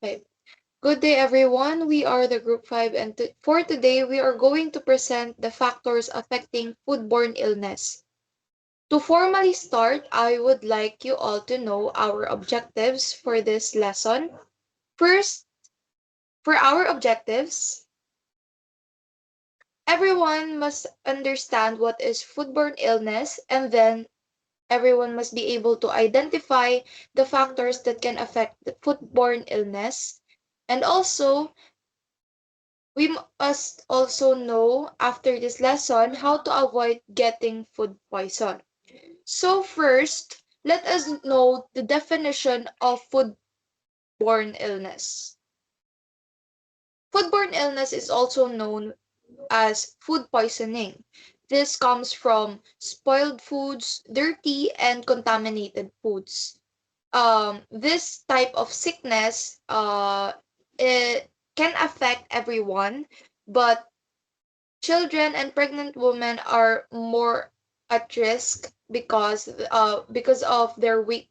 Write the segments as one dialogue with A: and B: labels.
A: Okay. Good day, everyone. We are the Group 5, and for today, we are going to present the factors affecting foodborne illness. To formally start, I would like you all to know our objectives for this lesson. First, for our objectives, everyone must understand what is foodborne illness, and then everyone must be able to identify the factors that can affect the foodborne illness. And also, we must also know after this lesson how to avoid getting food poison. So first, let us know the definition of foodborne illness. Foodborne illness is also known as food poisoning. This comes from spoiled foods, dirty and contaminated foods. This type of sickness it can affect everyone, but children and pregnant women are more at risk because of their weak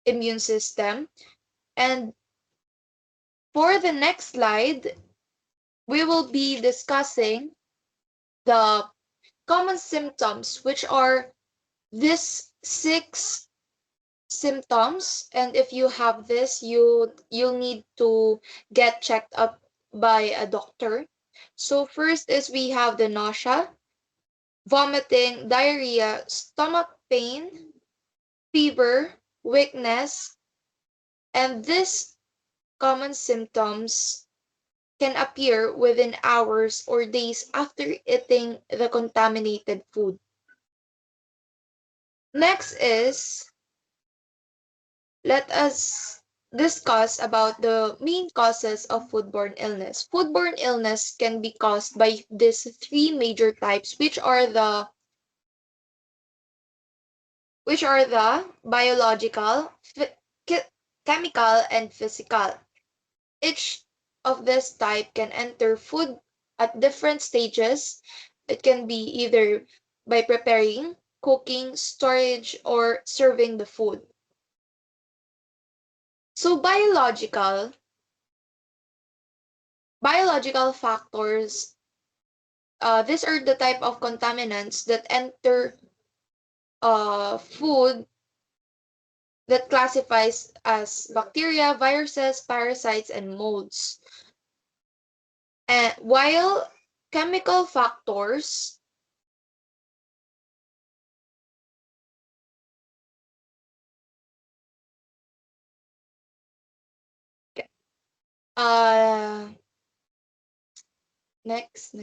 A: immune system. And for the next slide, we will be discussing the common symptoms, which are these six symptoms. And if you have this, you'll need to get checked up by a doctor. So first is we have the nausea, vomiting, diarrhea, stomach pain, fever, weakness, and these common symptoms can appear within hours or days after eating the contaminated food. Next is let us discuss about the main causes of foodborne illness. Foodborne illness can be caused by these three major types, which are the biological, chemical, and physical. Each of this type can enter food at different stages. It can be either by preparing, cooking, storage, or serving the food. So biological factors, these are the type of contaminants that enter food that classifies as bacteria, viruses, parasites, and molds. And while chemical factors, uh, next.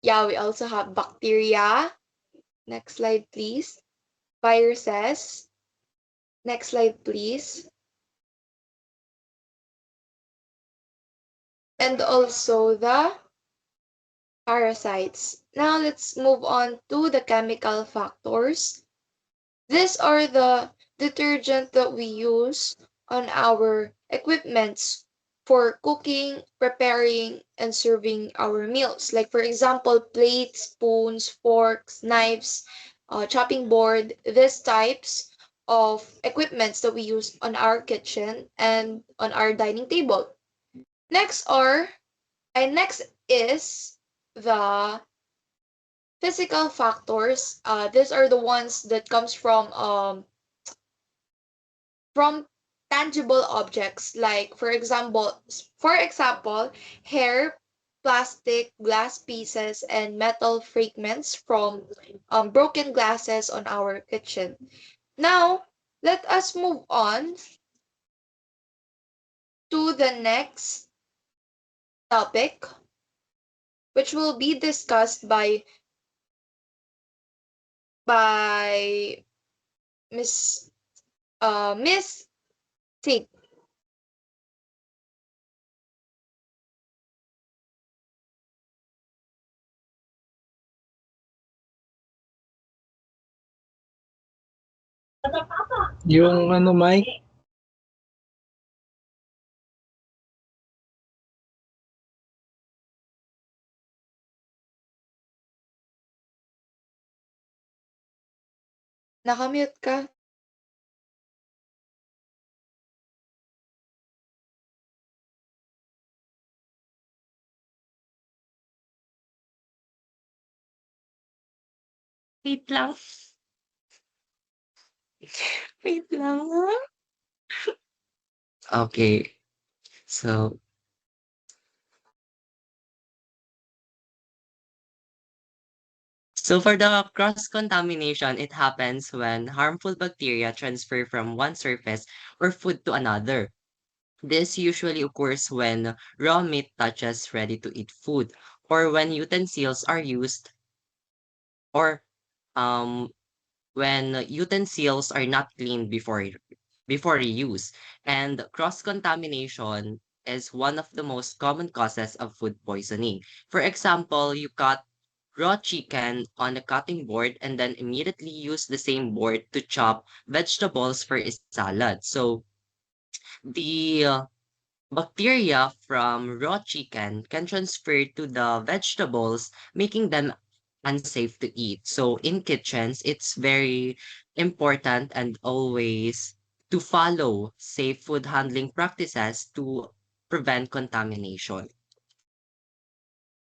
A: Yeah, we also have bacteria. Next slide, please. Viruses. Next slide, please. And also the parasites. Now let's move on to the chemical factors. These are the detergent that we use on our equipments for cooking, preparing, and serving our meals. Like for example, plates, spoons, forks, knives, chopping board, these types of equipments that we use on our kitchen and on our dining table. Next is the physical factors. These are the ones that comes from tangible objects, like for example hair, plastic, glass pieces, and metal fragments from broken glasses on our kitchen. Now let us move on to the next topic, which will be discussed by Miss Tig.
B: Yung ano, Mike?
A: Naka-mute ka.
C: Wait lang, wait lang, ah. Okay. So so for the cross-contamination, it happens when harmful bacteria transfer from one surface or food to another. This usually occurs when raw meat touches ready-to-eat food, or when utensils are used, or um, when utensils are not cleaned before reuse. And cross-contamination is one of the most common causes of food poisoning. For example, you cut raw chicken on a cutting board and then immediately use the same board to chop vegetables for a salad. So the bacteria from raw chicken can transfer to the vegetables, making them unsafe to eat. So in kitchens, it's very important and always to follow safe food handling practices to prevent contamination.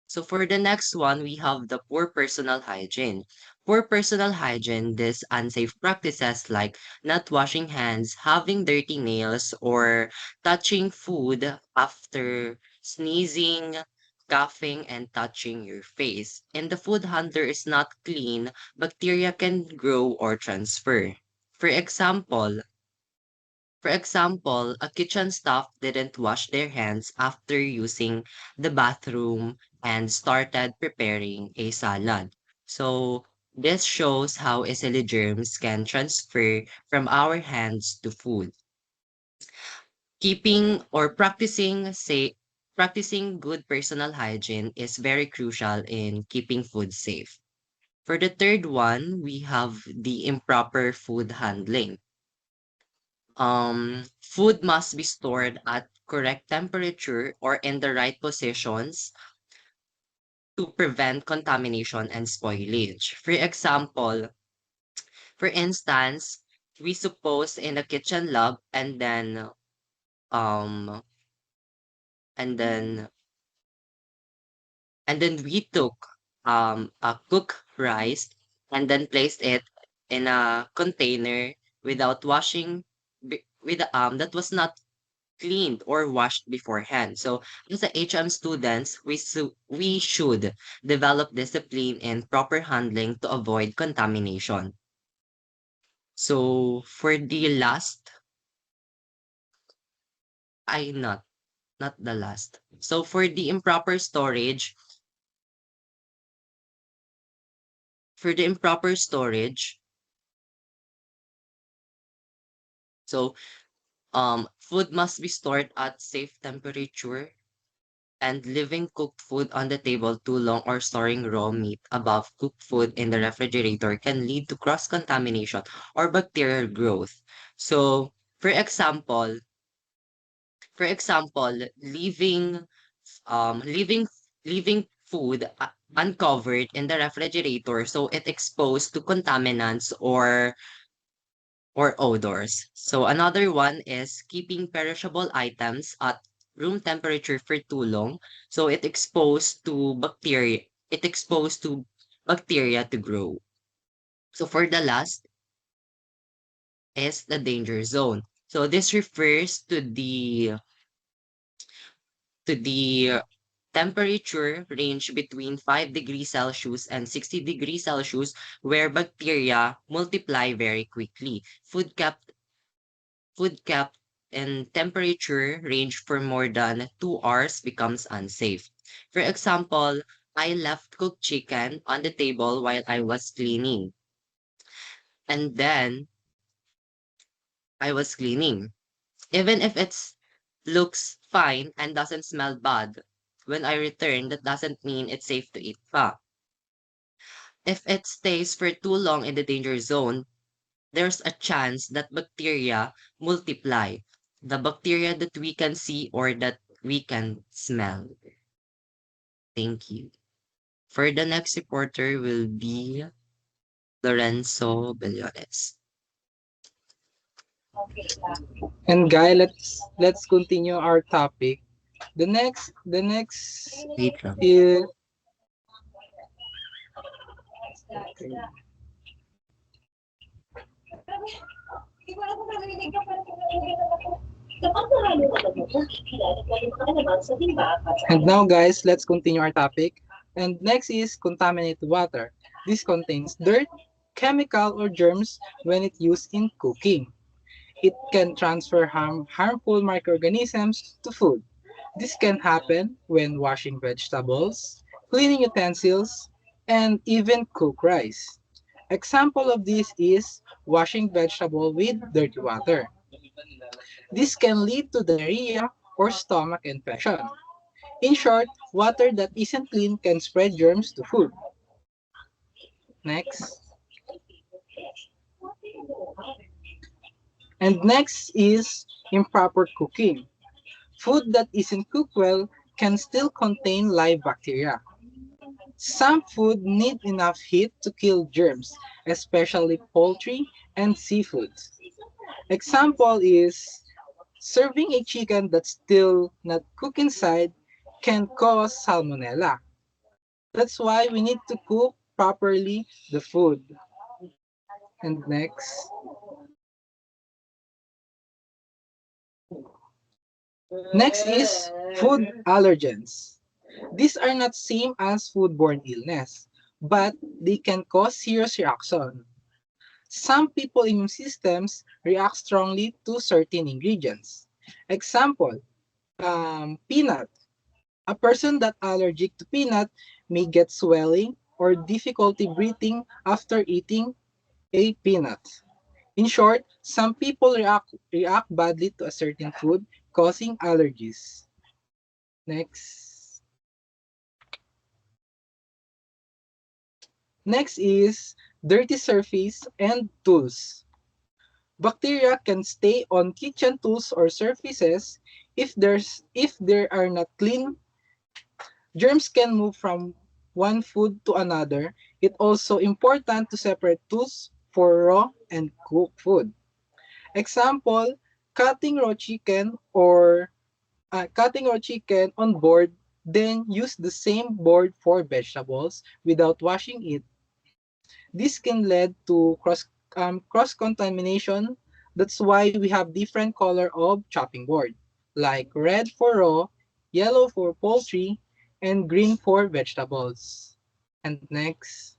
C: So for the next one, we have the poor personal hygiene. Poor personal hygiene, these unsafe practices like not washing hands, having dirty nails, or touching food after sneezing, coughing, and touching your face. And the food handler is not clean, bacteria can grow or transfer. For example, a kitchen staff didn't wash their hands after using the bathroom and started preparing a salad. So, this shows how easily germs can transfer from our hands to food. Keeping or practicing good personal hygiene is very crucial in keeping food safe. For the third one, we have the improper food handling. Food must be stored at correct temperature or in the right positions to prevent contamination and spoilage. For instance, we suppose in a kitchen lab um and then we took a cooked rice and then placed it in a container without washing that was not cleaned or washed beforehand. So, as a HM students, we should develop discipline and proper handling to avoid contamination. So, for the last, I not the last. So, for the improper storage, so food must be stored at safe temperature, and leaving cooked food on the table too long or storing raw meat above cooked food in the refrigerator can lead to cross-contamination or bacterial growth. So, for example, leaving food uncovered in the refrigerator so it exposed to contaminants or odors. So another one is keeping perishable items at room temperature for too long. So it exposed to bacteria to grow. So for the last is the danger zone. So this refers to the temperature range between 5 degrees Celsius and 60 degrees Celsius where bacteria multiply very quickly. Food kept in temperature range for more than 2 hours becomes unsafe. For example, I left cooked chicken on the table while I was cleaning. And then I was cleaning. Even if it looks fine and doesn't smell bad, when I return, that doesn't mean it's safe to eat pa. If it stays for too long in the danger zone, there's a chance that bacteria multiply. The bacteria that we can see or that we can smell. Thank you. For the next reporter will be Lorenzo Bellones.
B: And Guy, let's continue our topic. The next
C: Wait lang.
B: is and now guys, let's continue our topic. And next is contaminated water. This contains dirt, chemical or germs when it used in cooking. It can transfer harmful microorganisms to food. This can happen when washing vegetables, cleaning utensils, and even cook rice. Example of this is washing vegetable with dirty water. This can lead to diarrhea or stomach infection. In short, water that isn't clean can spread germs to food. Next. And next is improper cooking. Food that isn't cooked well can still contain live bacteria. Some food need enough heat to kill germs, especially poultry and seafood. Example is serving a chicken that's still not cooked inside can cause salmonella. That's why we need to cook properly the food. And next is food allergens. These are not same as foodborne illness, but they can cause serious reaction. Some people immune systems react strongly to certain ingredients. Example, peanut. A person that allergic to peanut may get swelling or difficulty breathing after eating a peanut. In short, some people react badly to a certain food, causing allergies. Next. Next is dirty surface and tools. Bacteria can stay on kitchen tools or surfaces if they are not clean. Germs can move from one food to another. It's also important to separate tools for raw and cooked food. Example, cutting raw chicken on board, then use the same board for vegetables without washing it. This can lead to cross contamination. That's why we have different color of chopping board, like red for raw, yellow for poultry, and green for vegetables. And next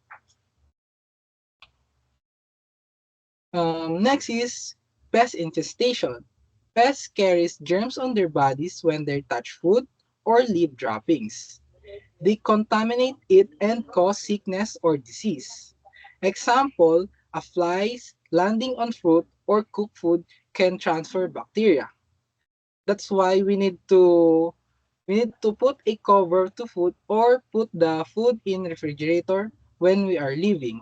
B: is pest infestation. Pests carries germs on their bodies when they touch food or leave droppings. They contaminate it and cause sickness or disease. Example, a flies landing on fruit or cooked food can transfer bacteria. That's why we need to put a cover to food or put the food in refrigerator when we are leaving.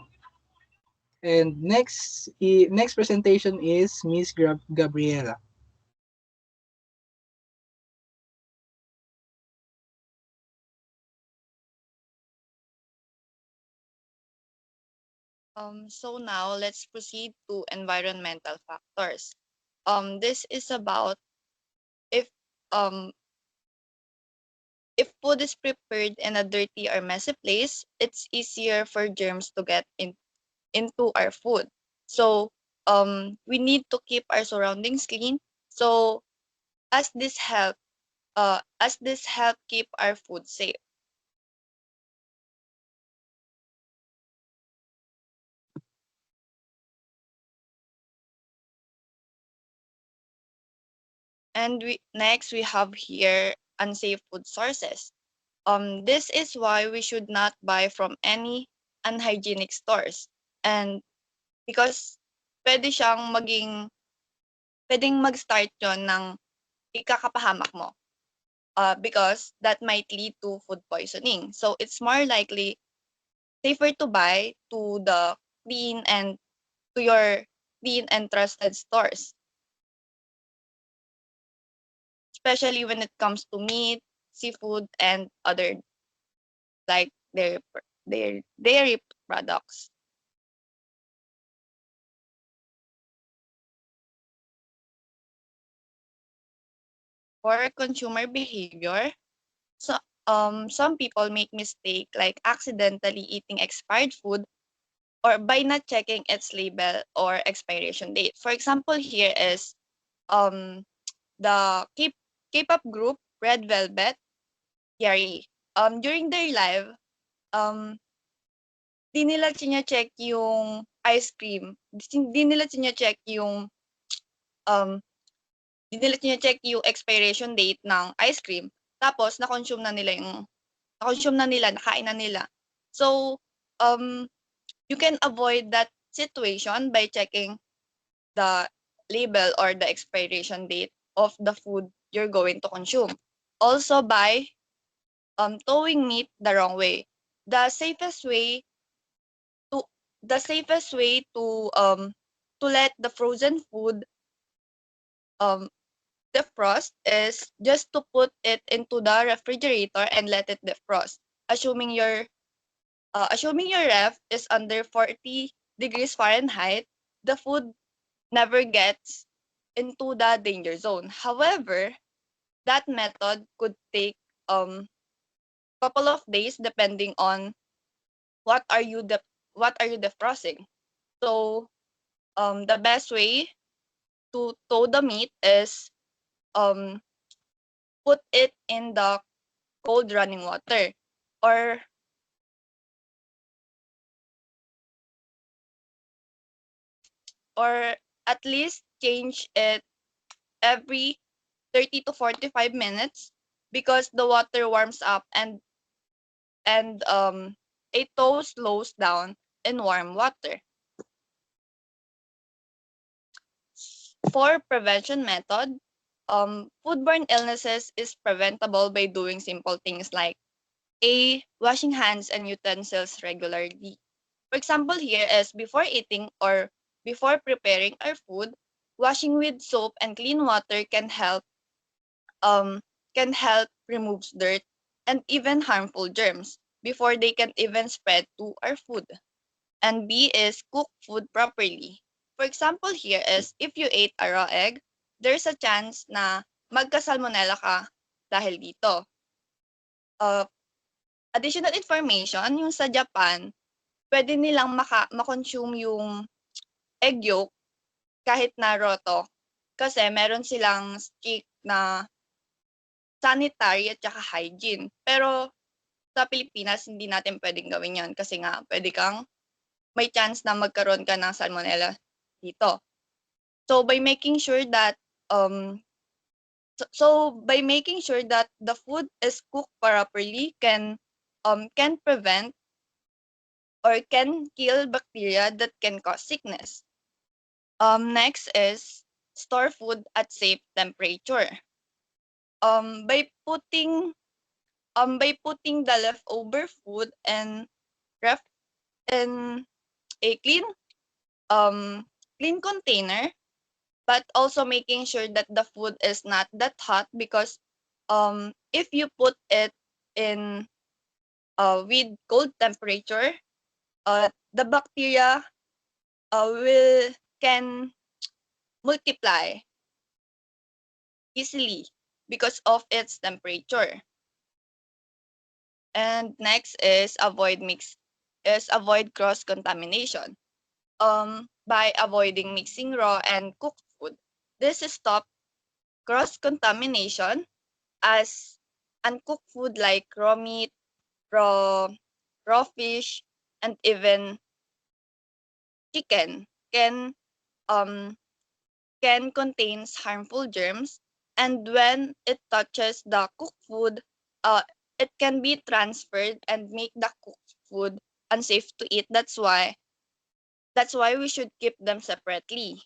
B: And next presentation is Miss Gabriela.
D: So now let's proceed to environmental factors. This is about if um if food is prepared in a dirty or messy place, it's easier for germs to get into our food. So we need to keep our surroundings clean. So as this help keep our food safe. And we have here unsafe food sources. This is why we should not buy from any unhygienic stores. And because pwede siyang pwedeng mag-start yon ng ikakapahamak mo. Because that might lead to food poisoning. So it's more likely safer to buy to the clean and to your clean and trusted stores, especially when it comes to meat, seafood, and other like dairy products. For consumer behavior, so some people make mistake like accidentally eating expired food or by not checking its label or expiration date. For example, here is um the K-pop group Red Velvet, Yari. During their live, um di nila chine-check yung ice cream. Di nila chine-check yung um di nila chine-check yung expiration date ng ice cream. Tapos na-consume na nila, nakain na nila. So, you can avoid that situation by checking the label or the expiration date of the food you're going to consume. Also by throwing meat the wrong way. The safest way to the safest way to let the frozen food um defrost is just to put it into the refrigerator and let it defrost. Assuming your assuming your ref is under 40 degrees Fahrenheit, the food never gets into the danger zone. However, that method could take couple of days depending on what are you de- what are you defrosting. So the best way to thaw the meat is um put it in the cold running water or or at least change it every 30 to 45 minutes because the water warms up and a thaw slows down in warm water. For prevention method, foodborne illnesses is preventable by doing simple things like A, washing hands and utensils regularly. For example, here is before eating or before preparing our food, washing with soap and clean water um can help remove dirt and even harmful germs before they can even spread to our food. And B is cook food properly. For example, here is if you ate a raw egg, there's a chance na magka-salmonella ka dahil dito. Uh, Additional information, yung sa Japan, pwede nilang makonsume yung egg yolk kahit na raw to kasi meron silang strict na sanitary at saka hygiene. Pero sa Pilipinas, hindi natin pwedeng gawin yan kasi nga pwede kang may chance na magkaroon ka ng salmonella dito. So by making sure that by making sure that the food is cooked properly can prevent or can kill bacteria that can cause sickness. Next is store food at safe temperature. Um, by putting by putting the leftover food and ref in a clean container, but also making sure that the food is not that hot because if you put it in with cold temperature, the bacteria will can multiply easily because of its temperature. And next is avoid cross contamination. By avoiding mixing raw and cooked food, this stop cross contamination as uncooked food like raw meat, raw raw fish, and even chicken um can contains harmful germs, and when it touches the cooked food, uh, it can be transferred and make the cooked food unsafe to eat. That's why we should keep them separately.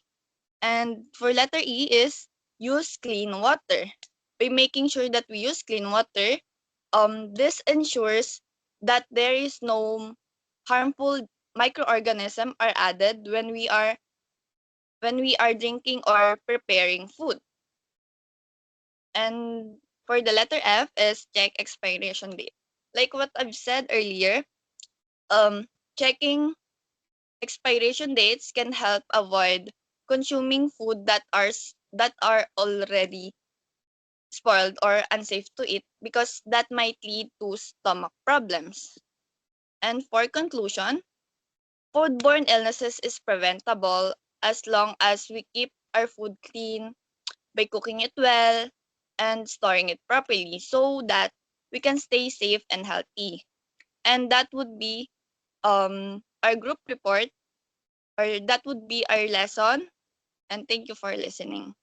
D: And for letter E is use clean water. By making sure that we use clean water, this ensures that there is no harmful microorganism are added when we are drinking or preparing food. And for the letter F is check expiration date. Like what I've said earlier, checking expiration dates can help avoid consuming food that are already spoiled or unsafe to eat because that might lead to stomach problems. And for conclusion, foodborne illnesses is preventable as long as we keep our food clean by cooking it well and storing it properly so that we can stay safe and healthy. And that would be our group report, or that would be our lesson. And thank you for listening.